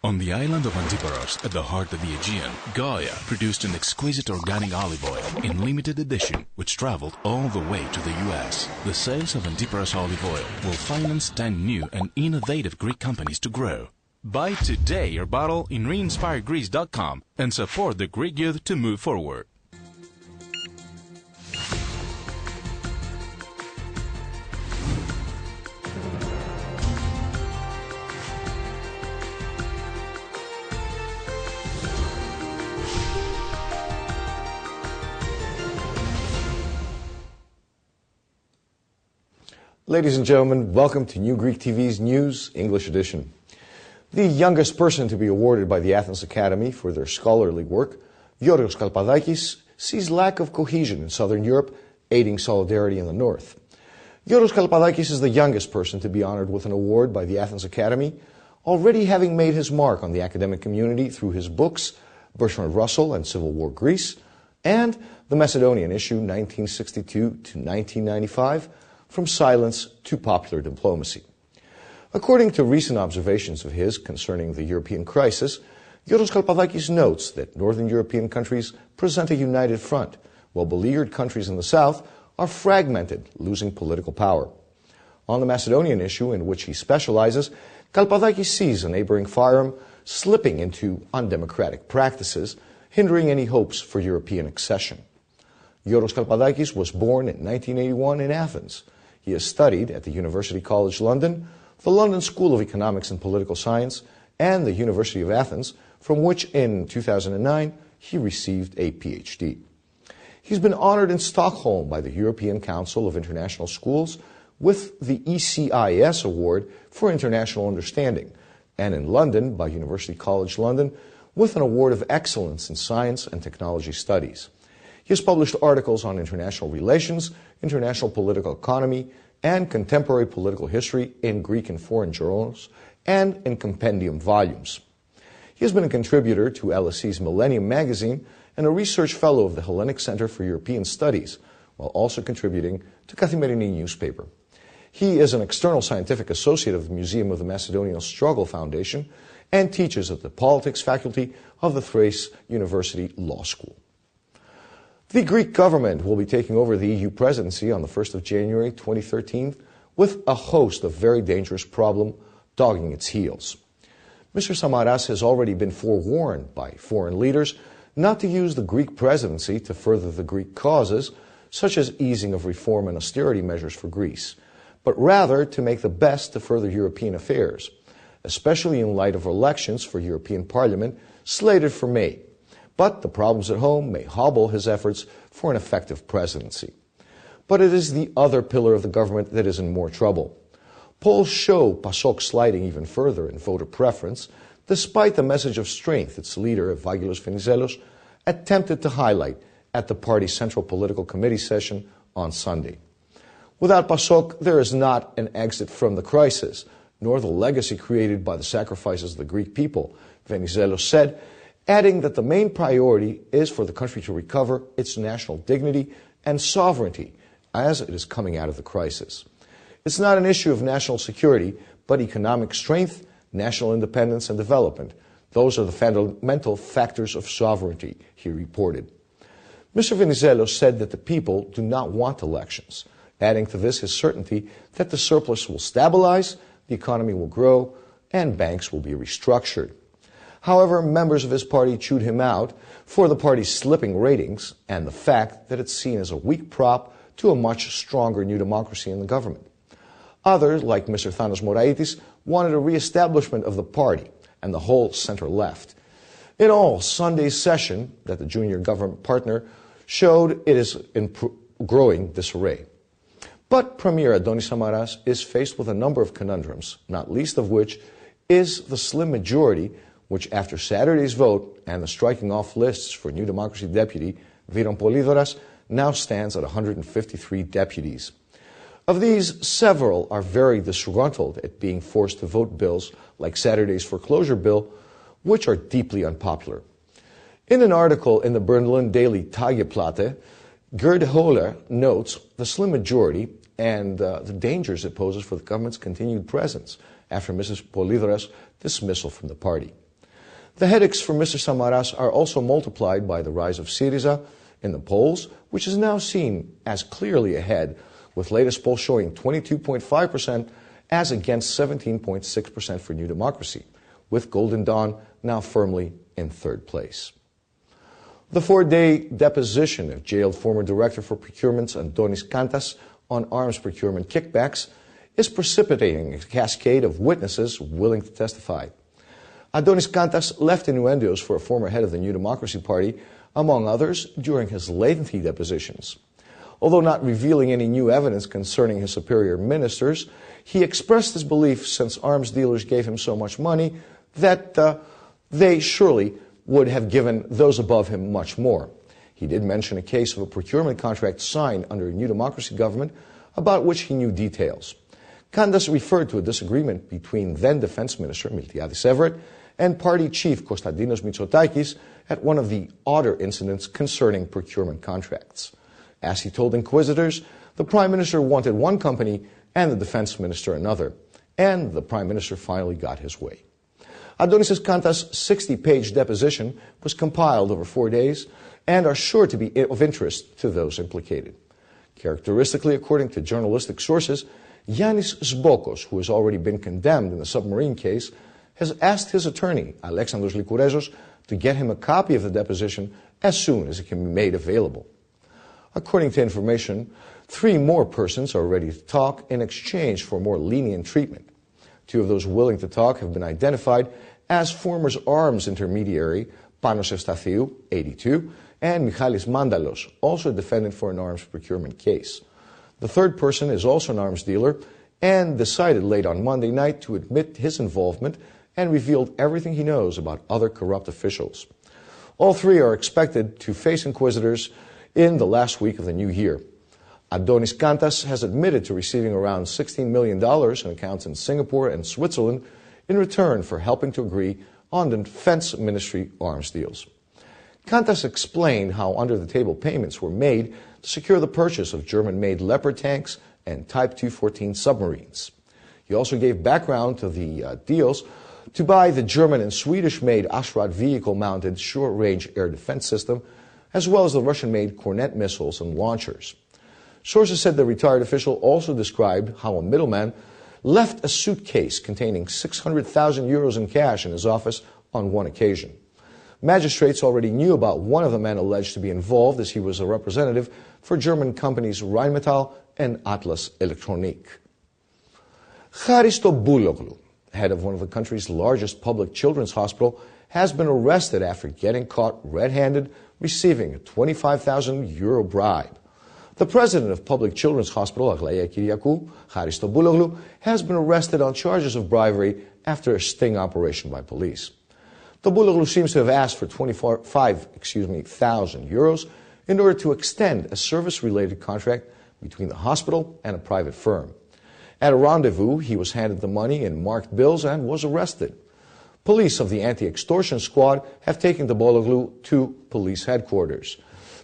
On the island of Antiparos, at the heart of the Aegean, Gaia produced an exquisite organic olive oil in limited edition, which traveled all the way to the US. The sales of Antiparos olive oil will finance 10 new and innovative Greek companies to grow. Buy today your bottle in reinspiregreece.com and support the Greek youth to move forward. Ladies and gentlemen, welcome to New Greek TV's News English edition. The youngest person to be awarded by the Athens Academy for their scholarly work, Giorgos Kalpadakis, sees lack of cohesion in Southern Europe, aiding solidarity in the North. Giorgos Kalpadakis is the youngest person to be honored with an award by the Athens Academy, already having made his mark on the academic community through his books, Bertrand Russell and Civil War Greece, and The Macedonian Issue, 1962 to 1995, From Silence to Popular Diplomacy. According to recent observations of his concerning the European crisis, Giorgos Kalpadakis notes that Northern European countries present a united front, while beleaguered countries in the South are fragmented, losing political power. On the Macedonian issue, in which he specializes, Kalpadakis sees a neighboring Fyrom slipping into undemocratic practices, hindering any hopes for European accession. Giorgos Kalpadakis was born in 1981 in Athens. He has studied at the University College London, the London School of Economics and Political Science, and the University of Athens, from which in 2009 he received a PhD. He's been honored in Stockholm by the European Council of International Schools with the ECIS Award for International Understanding, and in London by University College London with an Award of Excellence in Science and Technology Studies. He has published articles on international relations, international political economy, and contemporary political history in Greek and foreign journals and in compendium volumes. He has been a contributor to LSE's Millennium magazine and a research fellow of the Hellenic Center for European Studies, while also contributing to Kathimerini newspaper. He is an external scientific associate of the Museum of the Macedonian Struggle Foundation and teaches at the Politics Faculty of the Thrace University Law School. The Greek government will be taking over the EU presidency on the 1st of January 2013 with a host of very dangerous problems dogging its heels. Mr. Samaras has already been forewarned by foreign leaders not to use the Greek presidency to further the Greek causes, such as easing of reform and austerity measures for Greece, but rather to make the best to further European affairs, especially in light of elections for European Parliament slated for May. But the problems at home may hobble his efforts for an effective presidency. But it is the other pillar of the government that is in more trouble. Polls show PASOK sliding even further in voter preference, despite the message of strength its leader, Evangelos Venizelos, attempted to highlight at the party's Central Political Committee session on Sunday. Without PASOK, there is not an exit from the crisis, nor the legacy created by the sacrifices of the Greek people, Venizelos said, adding that the main priority is for the country to recover its national dignity and sovereignty as it is coming out of the crisis. It's not an issue of national security, but economic strength, national independence and development. Those are the fundamental factors of sovereignty, he reported. Mr. Venizelos said that the people do not want elections, adding to this his certainty that the surplus will stabilize, the economy will grow, and banks will be restructured. However, members of his party chewed him out for the party's slipping ratings and the fact that it's seen as a weak prop to a much stronger New Democracy in the government. Others, like Mr. Thanos Moraitis, wanted a re-establishment of the party and the whole center-left. In all, Sunday's session that the junior government partner showed it is in growing disarray. But Premier Adonis Samaras is faced with a number of conundrums, not least of which is the slim majority which after Saturday's vote and the striking off lists for New Democracy deputy Viron Polidoras now stands at 153 deputies. Of these, several are very disgruntled at being forced to vote bills like Saturday's foreclosure bill, which are deeply unpopular. In an article in the Berlin daily Tageblatt, Gerd Hohler notes the slim majority and the dangers it poses for the government's continued presence after Mrs. Polidoras' dismissal from the party. The headaches for Mr. Samaras are also multiplied by the rise of Syriza in the polls, which is now seen as clearly ahead, with latest polls showing 22.5% as against 17.6% for New Democracy, with Golden Dawn now firmly in third place. The 4-day deposition of jailed former Director for Procurements Antonis Kantas on arms procurement kickbacks is precipitating a cascade of witnesses willing to testify. Adonis Kantas left innuendos for a former head of the New Democracy Party, among others, during his lengthy depositions. Although not revealing any new evidence concerning his superior ministers, he expressed his belief, since arms dealers gave him so much money, that they surely would have given those above him much more. He did mention a case of a procurement contract signed under a New Democracy government about which he knew details. Kantas referred to a disagreement between then Defense Minister Miltiadis Everett and Party Chief Konstantinos Mitsotakis at one of the odder incidents concerning procurement contracts. As he told inquisitors, the Prime Minister wanted one company and the Defense Minister another, and the Prime Minister finally got his way. Adonis Kantas' 60-page deposition was compiled over 4 days and are sure to be of interest to those implicated. Characteristically, according to journalistic sources, Yannis Sbokos, who has already been condemned in the submarine case, has asked his attorney, Alexandros Likourezos, to get him a copy of the deposition as soon as it can be made available. According to information, 3 more persons are ready to talk in exchange for more lenient treatment. 2 of those willing to talk have been identified as former arms intermediary Panos Evstathiou, 82, and Michalis Mandalos, also a defendant for an arms procurement case. The 3rd person is also an arms dealer and decided late on Monday night to admit his involvement and revealed everything he knows about other corrupt officials. All 3 are expected to face inquisitors in the last week of the new year. Adonis Kantas has admitted to receiving around $16 million in accounts in Singapore and Switzerland in return for helping to agree on the Defense Ministry arms deals. Kantas explained how under-the-table payments were made to secure the purchase of German-made Leopard tanks and Type 214 submarines. He also gave background to the deals to buy the German and Swedish-made Ashrat vehicle-mounted short-range air defense system, as well as the Russian-made Kornet missiles and launchers. Sources said the retired official also described how a middleman left a suitcase containing 600,000 euros in cash in his office on one occasion. Magistrates already knew about one of the men alleged to be involved, as he was a representative for German companies Rheinmetall and Atlas Elektronik. Charisto Bouloglu, head of one of the country's largest public children's hospital, has been arrested after getting caught red-handed receiving a 25,000 euro bribe. The president of Public Children's Hospital, Aglaia Kyriakou, Charisto Bouloglu, has been arrested on charges of bribery after a sting operation by police. The Bouloglu seems to have asked for 25,000 euros in order to extend a service-related contract between the hospital and a private firm. At a rendezvous, he was handed the money in marked bills and was arrested. Police of the anti-extortion squad have taken the Bouloglu to police headquarters.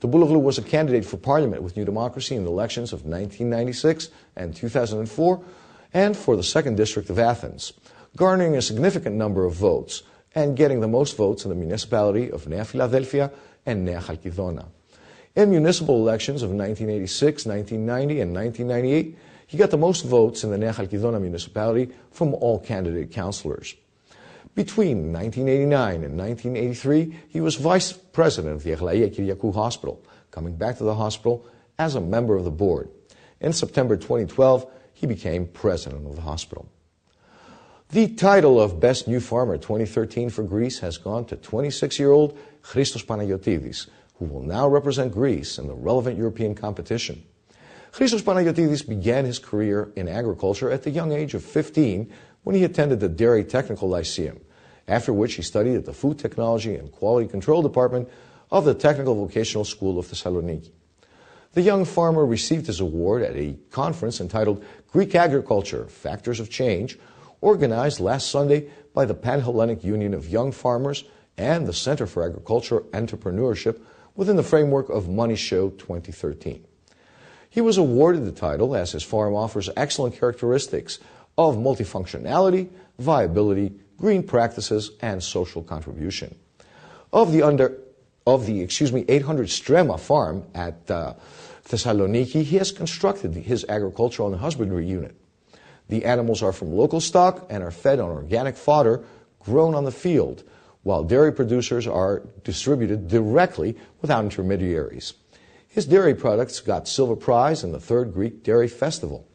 The Bouloglu was a candidate for parliament with New Democracy in the elections of 1996 and 2004 and for the 2nd District of Athens, garnering a significant number of votes and getting the most votes in the municipality of Nea Philadelphia and Nea Chalkidona. In municipal elections of 1986, 1990, and 1998, he got the most votes in the Nea Chalkidona municipality from all candidate councillors. Between 1989 and 1983, he was vice president of the Aglaia Kyriakou Hospital, coming back to the hospital as a member of the board. In September 2012, he became president of the hospital. The title of Best New Farmer 2013 for Greece has gone to 26-year-old Christos Panagiotidis, who will now represent Greece in the relevant European competition. Christos Panagiotidis began his career in agriculture at the young age of 15 when he attended the Dairy Technical Lyceum, after which he studied at the Food Technology and Quality Control Department of the Technical Vocational School of Thessaloniki. The young farmer received his award at a conference entitled Greek Agriculture, Factors of Change, organized last Sunday by the Pan-Hellenic Union of Young Farmers and the Center for Agricultural Entrepreneurship within the framework of Money Show 2013. He was awarded the title as his farm offers excellent characteristics of multifunctionality, viability, green practices, and social contribution. Of the 800 strema farm at Thessaloniki, he has constructed his agricultural and husbandry unit. The animals are from local stock and are fed on organic fodder grown on the field, while dairy producers are distributed directly without intermediaries. His dairy products got silver prize in the 3rd Greek Dairy Festival.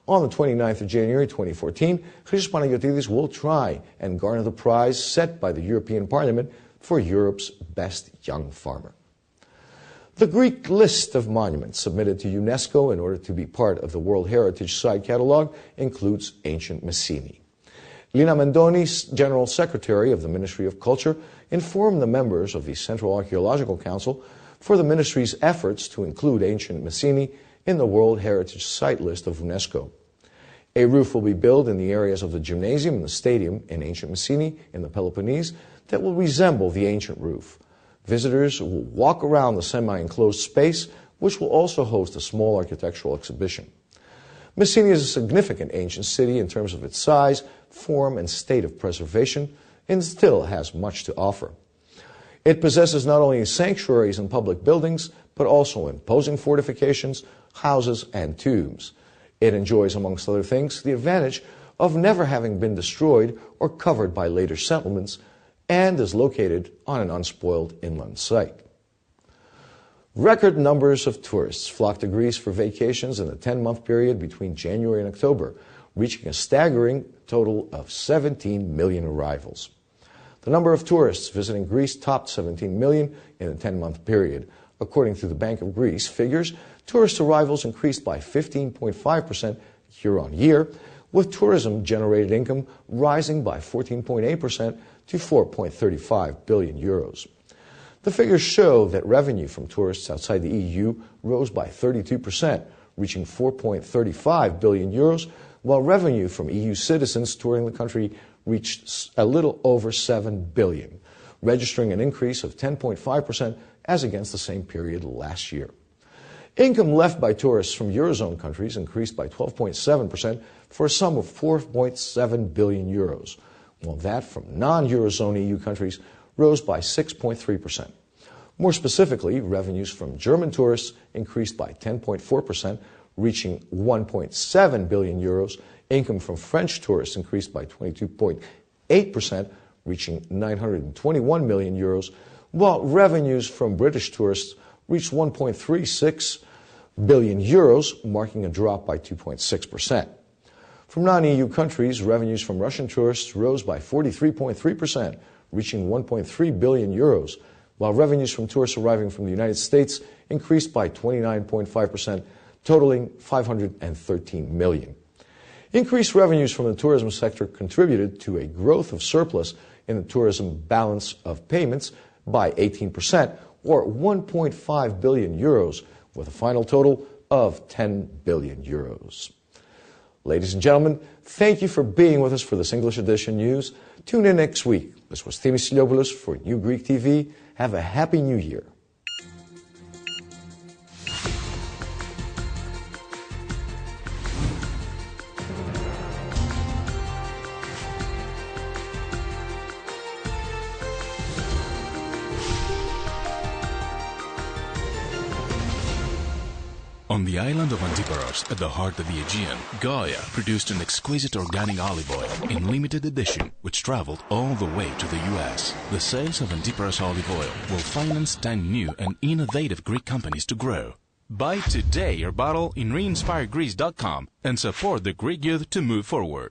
On the 29th of January 2014, Christos Panagiotidis will try and garner the prize set by the European Parliament for Europe's Best Young Farmer. The Greek list of monuments submitted to UNESCO in order to be part of the World Heritage Site Catalogue includes ancient Messini. Lina Mendoni, General Secretary of the Ministry of Culture, informed the members of the Central Archaeological Council for the ministry's efforts to include ancient Messini in the World Heritage Site list of UNESCO. A roof will be built in the areas of the gymnasium and the stadium in ancient Messini in the Peloponnese that will resemble the ancient roof. Visitors will walk around the semi-enclosed space, which will also host a small architectural exhibition. Messini is a significant ancient city in terms of its size, form, and state of preservation, and still has much to offer. It possesses not only sanctuaries and public buildings, but also imposing fortifications, houses, and tombs. It enjoys, amongst other things, the advantage of never having been destroyed or covered by later settlements, and is located on an unspoiled inland site. Record numbers of tourists flocked to Greece for vacations in the 10-month period between January and October, reaching a staggering total of 17 million arrivals. The number of tourists visiting Greece topped 17 million in the 10-month period. According to the Bank of Greece figures, tourist arrivals increased by 15.5% year-on-year, with tourism-generated income rising by 14.8% to 4.35 billion euros. The figures show that revenue from tourists outside the EU rose by 32%, reaching 4.35 billion euros, while revenue from EU citizens touring the country reached a little over 7 billion, registering an increase of 10.5% as against the same period last year. Income left by tourists from Eurozone countries increased by 12.7% for a sum of 4.7 billion euros, while that from non-Eurozone EU countries rose by 6.3%. More specifically, revenues from German tourists increased by 10.4%, reaching 1.7 billion euros. Income from French tourists increased by 22.8%, reaching 921 million euros, while revenues from British tourists reached 1.36 billion euros, marking a drop by 2.6%. From non-EU countries, revenues from Russian tourists rose by 43.3%, reaching 1.3 billion euros, while revenues from tourists arriving from the United States increased by 29.5%, totaling 513 million. Increased revenues from the tourism sector contributed to a growth of surplus in the tourism balance of payments by 18%, or 1.5 billion euros, with a final total of 10 billion euros. Ladies and gentlemen, thank you for being with us for this English edition news. Tune in next week. This was Themis Siliopoulos for New Greek TV. Have a happy New Year. On the island of Antiparos, at the heart of the Aegean, Gaia produced an exquisite organic olive oil in limited edition, which traveled all the way to the US. The sales of Antiparos olive oil will finance 10 new and innovative Greek companies to grow. Buy today your bottle in reinspiregreece.com and support the Greek youth to move forward.